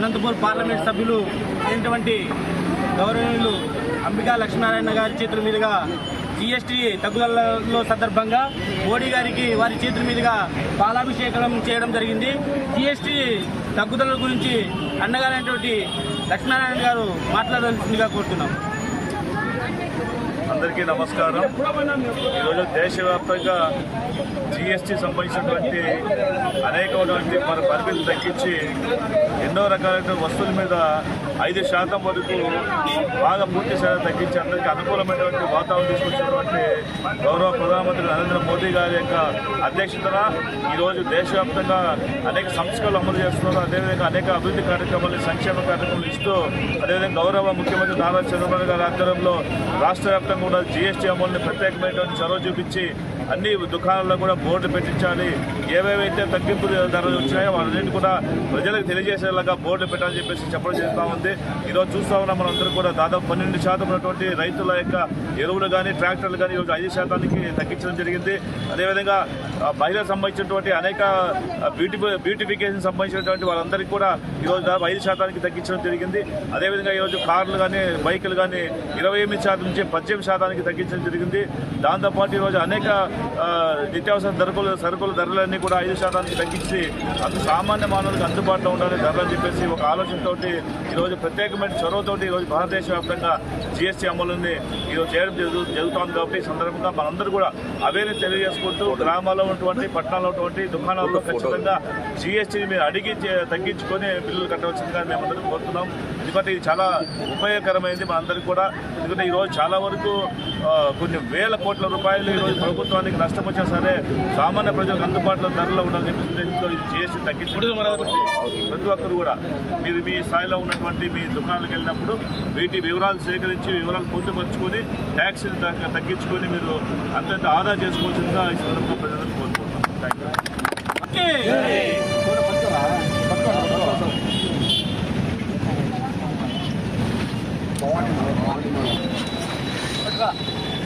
Anantapur parliament సభ్యులు అయినటువంటి గౌరవనీయులు అంబికా లక్ష్మీనారాయణ గారి చేతుల మీదుగా జీఎస్టీ తగ్గుదలలో సందర్భంగా మోడీ గారికి వారి చేతుల మీదుగా పాలాభిషేకం చేయడం జరిగింది. జీఎస్టీ తగ్గుదల గురించి అన్నగారైనటువంటి లక్ష్మీనారాయణ గారు మాట్లాడాల్సిందిగా కోరుతున్నాం. అందరికీ నమస్కారం. ఈరోజు దేశవ్యాప్తంగా జీఎస్టీ సంబంధించినటువంటి అనేకమైనటువంటి మన పరిమితులు తగ్గించి ఎన్నో రకాలైన వస్తువుల మీద 5% వరకు బాగా పూర్తి స్థాయిలో తగ్గించి అందరికీ అనుకూలమైనటువంటి వాతావరణం తీసుకొచ్చినటువంటి గౌరవ ప్రధానమంత్రి నరేంద్ర మోదీ గారి యొక్క అధ్యక్షతన ఈరోజు దేశవ్యాప్తంగా అనేక సంస్కరణలు అమలు చేస్తున్నారు. అదేవిధంగా అనేక అభివృద్ధి కార్యక్రమాలు, సంక్షేమ కార్యక్రమాలు ఇస్తూ అదేవిధంగా గౌరవ ముఖ్యమంత్రి నారా చంద్రబాబు గారి ఆధ్వర్యంలో రాష్ట్ర వ్యాప్తంగా కూడా జీఎస్టీ అమలుని ప్రత్యేకమైనటువంటి చొరవ చూపించి అన్ని దుకాణాల్లో కూడా బోర్డులు పెట్టించాలి. ఏవేవైతే తగ్గింపు ధరలు వచ్చినాయో వాటిని కూడా ప్రజలకు తెలియజేసేలాగా బోర్డులు పెట్టాలని చెప్పేసి చెప్పడం జరుగుతూ ఉంది. ఈరోజు చూస్తూ ఉన్నాం మనందరూ కూడా దాదాపు 12% ఉన్నటువంటి రైతుల యొక్క ఎరువులు కానీ ట్రాక్టర్లు కానీ ఈరోజు 5% తగ్గించడం జరిగింది. అదేవిధంగా మహిళలకు సంబంధించినటువంటి అనేక బ్యూటిఫికేషన్ సంబంధించినటువంటి వాళ్ళందరికీ కూడా ఈరోజు దాదాపు 5% తగ్గించడం జరిగింది. అదేవిధంగా ఈరోజు కార్లు కానీ బైకులు కానీ 28% నుంచి 18% తగ్గించడం జరిగింది. దాంతోపాటు ఈరోజు అనేక నిత్యావసర సరుకుల ధరలన్నీ కూడా 5% తగ్గించి సామాన్య మానవులకు అందుబాటులో ఉండాలి ధరలు అని చెప్పేసి ఒక ఆలోచనతో ఈరోజు ప్రత్యేకమైన చొరవతోటి ఈరోజు భారతదేశ వ్యాప్తంగా జీఎస్టీ అమలుని ఈరోజు చేయడం జరుగుతోంది. కాబట్టి ఈ సందర్భంగా మనందరూ కూడా అవేర్నెస్ తెలియజేసుకుంటూ గ్రామాల్లో ఉన్నటువంటి పట్టణాల్లో ఉన్నటువంటి దుకాణాల్లో ఖచ్చితంగా జీఎస్టీని మీరు అడిగి తగ్గించుకొని బిల్లులు కట్టవలసిందిగా మేమందరం కోరుతున్నాం. ఎందుకంటే ఇది చాలా ఉపయోగకరమైనది మనందరికీ కూడా. ఎందుకంటే ఈరోజు చాలా వరకు కొన్ని వేల కోట్ల రూపాయలు ఈరోజు ప్రభుత్వానికి నష్టం వచ్చినా సరే సామాన్య ప్రజలకు అందుబాటులో ధరలో ఉండాలని చెప్పి ఇది జీఎస్టీ తగ్గించడం ప్రతి ఒక్కరు కూడా మీరు మీ స్థాయిలో ఉన్నటువంటి మీ దుకాణాలకు వెళ్ళినప్పుడు వీటి వివరాలు సేకరించి వివరాలు పొందుపరుచుకొని ట్యాక్సీలు తగ్గించుకొని మీరు అంతంత ఆదా చేసుకోవాల్సిందిగా ఈ సందర్భంగా ప్రజలకు కోరుకుంటున్నాం.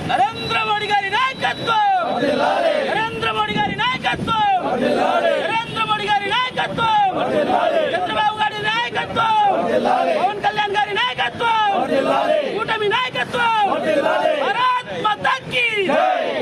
నరేంద్ర మోడీ గారి నాయకత్వం, నరేంద్ర మోడీ గారి నాయకత్వం, నరేంద్ర మోడీ గారి నాయకత్వం, చంద్రబాబు గారి నాయకత్వం, పవన్ కళ్యాణ్ గారి నాయకత్వం, కూటమి నాయకత్వం, భారత్ మాతా కీ జై.